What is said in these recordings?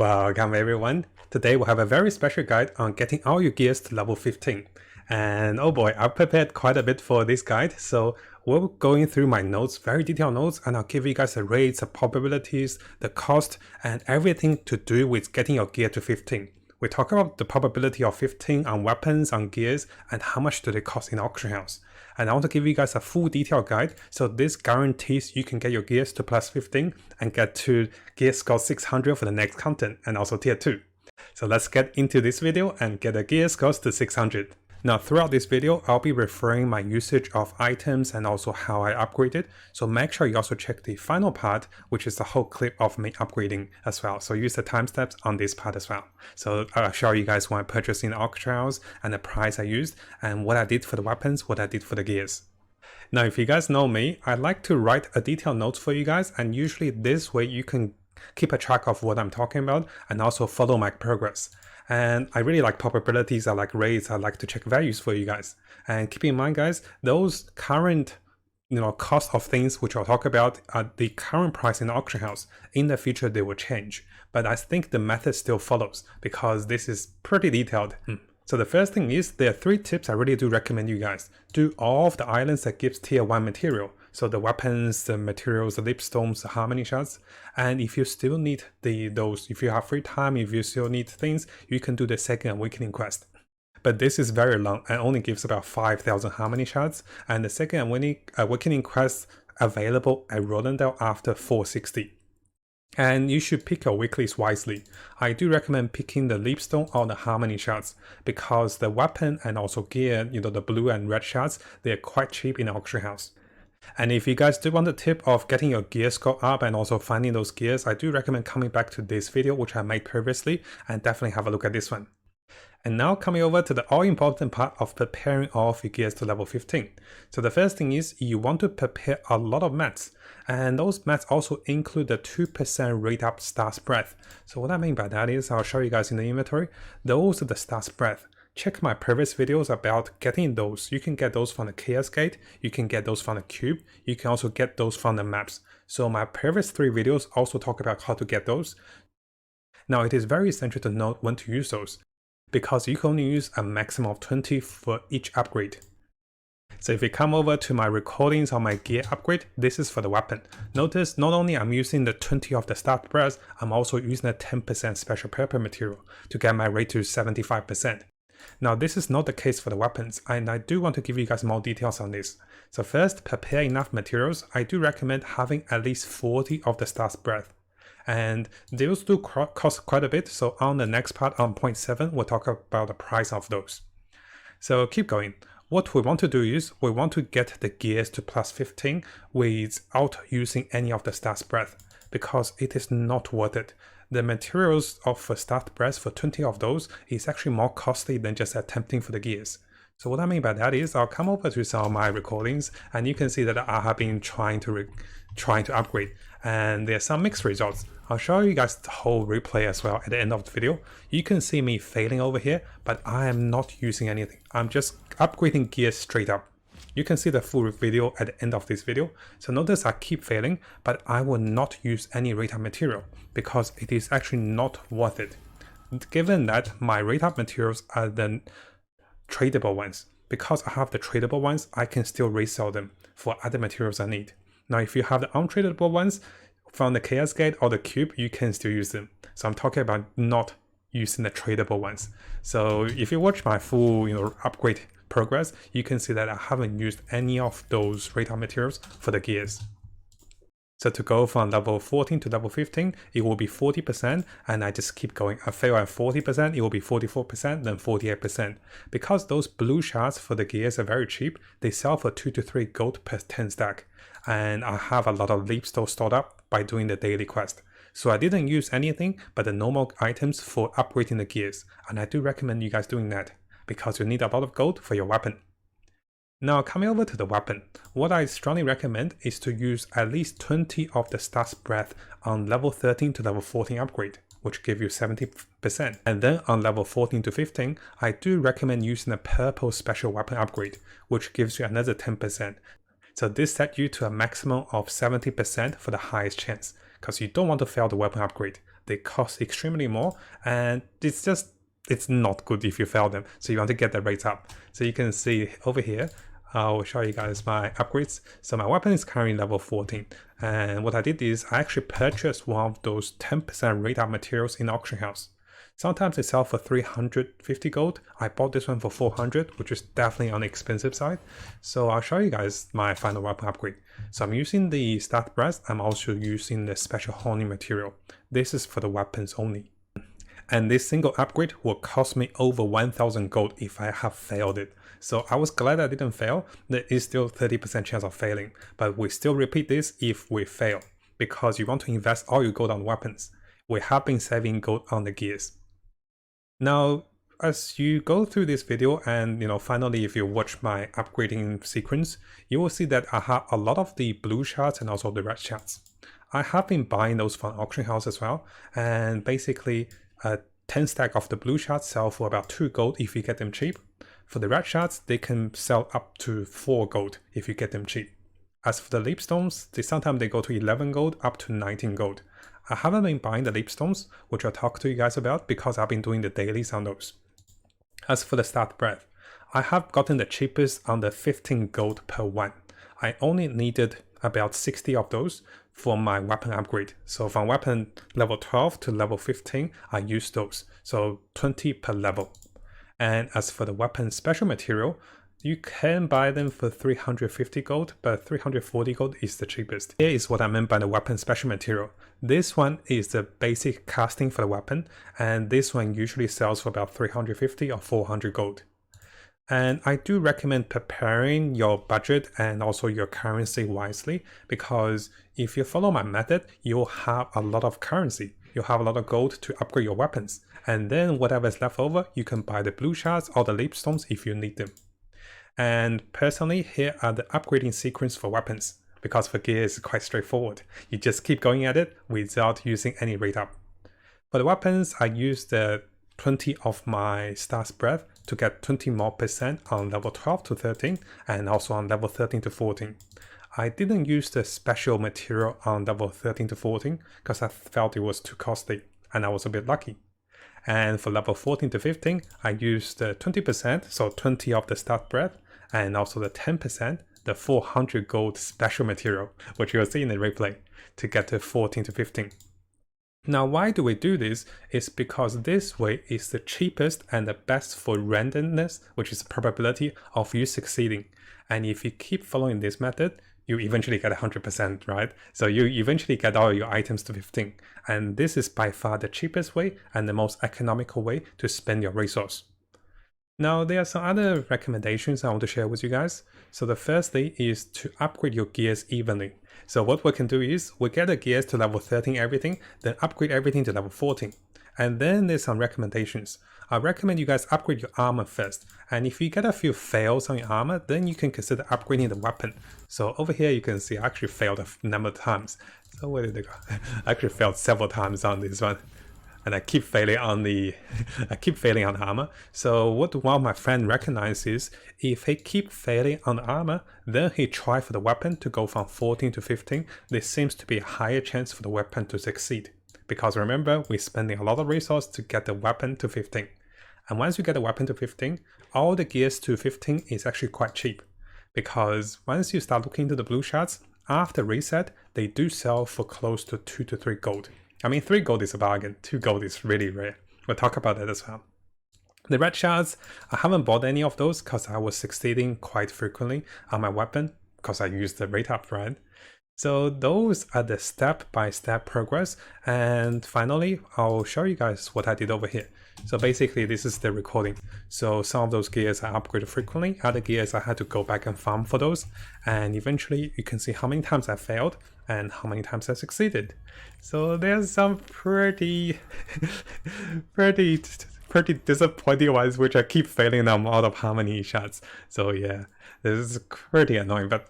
Welcome everyone. Today we'll have a very special guide on getting all your gears to level 15. And oh boy, I've prepared quite a bit for this guide. So we're going through my notes, very detailed notes, and I'll give you guys the rates, the probabilities, the cost, and everything to do with getting your gear to 15. We talk about the probability of 15 on weapons, on gears, and how much do they cost in auction house. And I want to give you guys a full detailed guide, so this guarantees you can get your gears to plus 15 and get to gear score 600 for the next content and also tier 2. So let's get into this video and get the gear scores to 600. Now throughout this video, I'll be referring my usage of items and also how I upgraded. So make sure you also check the final part, which is the whole clip of me upgrading as well. So use the timestamps on this part as well. So I'll show you guys when I purchased in the auction house and the price I used and what I did for the weapons, what I did for the gears. Now, if you guys know me, I like to write a detailed notes for you guys, and usually this way you can keep a track of what I'm talking about and also follow my progress. And I really like probabilities, I like rates, I like to check values for you guys. And keep in mind guys, those current cost of things which I'll talk about are the current price in the auction house. In the future they will change, but I think the method still follows because this is pretty detailed. So the first thing is, there are 3 tips I really do recommend you guys. Do all of the islands that gives tier 1 material. So the weapons, the materials, the lipstones, the harmony shards. And if you still need those, if you have free time, if you still need things, you can do the second awakening quest. But this is very long and only gives about 5,000 harmony shards. And the second awakening quest available at Rosendale after 460. And you should pick your weeklies wisely. I do recommend picking the Leapstone or the Harmony shards because the weapon and also gear, the blue and red shards, they're quite cheap in the auction house. And if you guys do want a tip of getting your gear score up and also finding those gears, I do recommend coming back to this video which I made previously and definitely have a look at this one. And now coming over to the all-important part of preparing all of your gears to level 15. So the first thing is you want to prepare a lot of mats. And those mats also include the 2% rate up star spread. So what I mean by that is, I'll show you guys in the inventory, those are the star spread. Check my previous videos about getting those. You can get those from the Chaos Gate, you can get those from the Cube, you can also get those from the maps. So my previous 3 videos also talk about how to get those. Now it is very essential to know when to use those, because you can only use a maximum of 20 for each upgrade. So if you come over to my recordings on my gear upgrade, this is for the weapon. Notice not only I'm using the 20 of the start brass, I'm also using the 10% special purple material to get my rate to 75%. Now this is not the case for the weapons, and I do want to give you guys more details on this. So first, prepare enough materials. I do recommend having at least 40 of the start breath. And those do cost quite a bit, so on the next part on point 7 we'll talk about the price of those. So keep going. What we want to do is we want to get the gears to plus 15 without using any of the start breath, because it is not worth it. The materials of a start breath for 20 of those is actually more costly than just attempting for the gears. So what I mean by that is I'll come over to some of my recordings and you can see that I have been trying to upgrade, and there's some mixed results. I'll show you guys the whole replay as well at the end of the video. You can see me failing over here, but I am not using anything. I'm just upgrading gears straight up. You can see the full video at the end of this video. So notice I keep failing, but I will not use any rate up material because it is actually not worth it. Given that my rate up materials are the tradable ones, because I have the tradable ones, I can still resell them for other materials I need. Now if you have the untradable ones from the Chaos Gate or the Cube, you can still use them. So I'm talking about not using the tradable ones. So if you watch my full upgrade progress, you can see that I haven't used any of those rate up materials for the gears. So to go from level 14 to level 15, it will be 40%, and I just keep going. I fail at 40%, it will be 44%, then 48%. Because those blue shards for the gears are very cheap, they sell for 2 to 3 gold per 10 stack. And I have a lot of leapstone stored up by doing the daily quest. So I didn't use anything but the normal items for upgrading the gears, and I do recommend you guys doing that, because you need a lot of gold for your weapon. Now coming over to the weapon, what I strongly recommend is to use at least 20 of the start breath on level 13 to level 14 upgrade, which give you 70%. And then on level 14 to 15, I do recommend using a purple special weapon upgrade, which gives you another 10%. So this sets you to a maximum of 70% for the highest chance, because you don't want to fail the weapon upgrade. they cost extremely more, and it's not good if you fail them. So you want to get the rates up. So you can see over here, I'll show you guys my upgrades. So my weapon is currently level 14. And what I did is I actually purchased one of those 10% rate up materials in auction house. Sometimes they sell for 350 gold. I bought this one for 400, which is definitely on the expensive side. So I'll show you guys my final weapon upgrade. So I'm using the stat breast. I'm also using the special honing material. This is for the weapons only. And this single upgrade will cost me over 1000 gold if I have failed it. So I was glad I didn't fail. There is still 30% chance of failing, but we still repeat this if we fail, because you want to invest all your gold on weapons. We have been saving gold on the gears. Now, as you go through this video and finally if you watch my upgrading sequence, you will see that I have a lot of the blue shards and also the red shards. I have been buying those from auction house as well, and basically 10 stack of the blue shards sell for about 2 gold if you get them cheap. For the red shards, they can sell up to 4 gold if you get them cheap. As for the leapstones, sometimes they go to 11 gold up to 19 gold. I haven't been buying the leapstones, which I'll talk to you guys about because I've been doing the dailies on those. As for the stat breath, I have gotten the cheapest on the 15 gold per one. I only needed about 60 of those for my weapon upgrade. So from weapon level 12 to level 15, I used those. So 20 per level. And as for the weapon special material, you can buy them for 350 gold, but 340 gold is the cheapest. Here is what I meant by the weapon special material. This one is the basic casting for the weapon, and this one usually sells for about 350 or 400 gold. And I do recommend preparing your budget and also your currency wisely, because if you follow my method, you'll have a lot of currency. You'll have a lot of gold to upgrade your weapons. And then whatever is left over, you can buy the blue shards or the leapstones if you need them. And personally, here are the upgrading sequence for weapons, because for gear is quite straightforward. You just keep going at it without using any rate up. For the weapons, I use the 20 of my Star's Breath to get 20% more on level 12 to 13 and also on level 13 to 14. I didn't use the special material on level 13 to 14 because I felt it was too costly and I was a bit lucky. And for level 14 to 15, I used the 20%, so 20 of the Start Breath, and also the 10%, the 400 gold special material, which you'll see in the replay, to get to 14 to 15. Now, why do we do this? It's because this way is the cheapest and the best for randomness, which is the probability of you succeeding. And if you keep following this method, you eventually get 100%, right? So you eventually get all your items to 15. And this is by far the cheapest way and the most economical way to spend your resource. Now, there are some other recommendations I want to share with you guys. So the first thing is to upgrade your gears evenly. So what we can do is we get the gears to level 13 everything, then upgrade everything to level 14. And then there's some recommendations. I recommend you guys upgrade your armor first. And if you get a few fails on your armor, then you can consider upgrading the weapon. So over here you can see I actually failed a number of times. So where did they go? I actually failed several times on this one. And I keep failing on the armor. So what one of my friends recognized is if he keep failing on the armor, then he try for the weapon to go from 14 to 15. There seems to be a higher chance for the weapon to succeed. Because remember, we're spending a lot of resource to get the weapon to 15. And once you get the weapon to 15, all the gears to 15 is actually quite cheap. Because once you start looking into the blue shards, after reset, they do sell for close to 2 to 3 gold. I mean, 3 gold is a bargain, 2 gold is really rare. We'll talk about that as well. The red shards, I haven't bought any of those because I was succeeding quite frequently on my weapon because I used the rate up, right? So those are the step-by-step progress. And finally, I'll show you guys what I did over here. So basically, this is the recording. So some of those gears I upgraded frequently, other gears I had to go back and farm for those. And eventually you can see how many times I failed and how many times I succeeded. So there's some pretty disappointing ones which I keep failing them out of harmony shots. So yeah, this is pretty annoying, but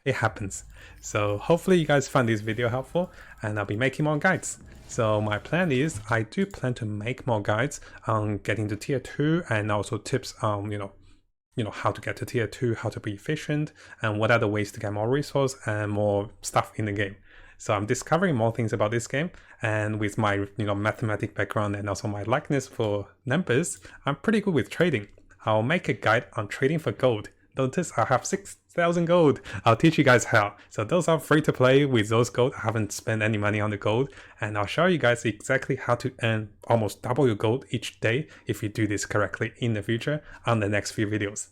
it happens. So hopefully you guys find this video helpful and I'll be making more guides. So my plan is I do plan to make more guides on getting to tier 2 and also tips on how to get to tier 2, how to be efficient, and what are the ways to get more resource and more stuff in the game. So I'm discovering more things about this game, and with my mathematic background and also my likeness for numbers, I'm pretty good with trading. I'll make a guide on trading for gold. Notice I have 6,000 gold. I'll teach you guys how. So those are free to play with those gold. I haven't spent any money on the gold, and I'll show you guys exactly how to earn almost double your gold each day if you do this correctly in the future on the next few videos.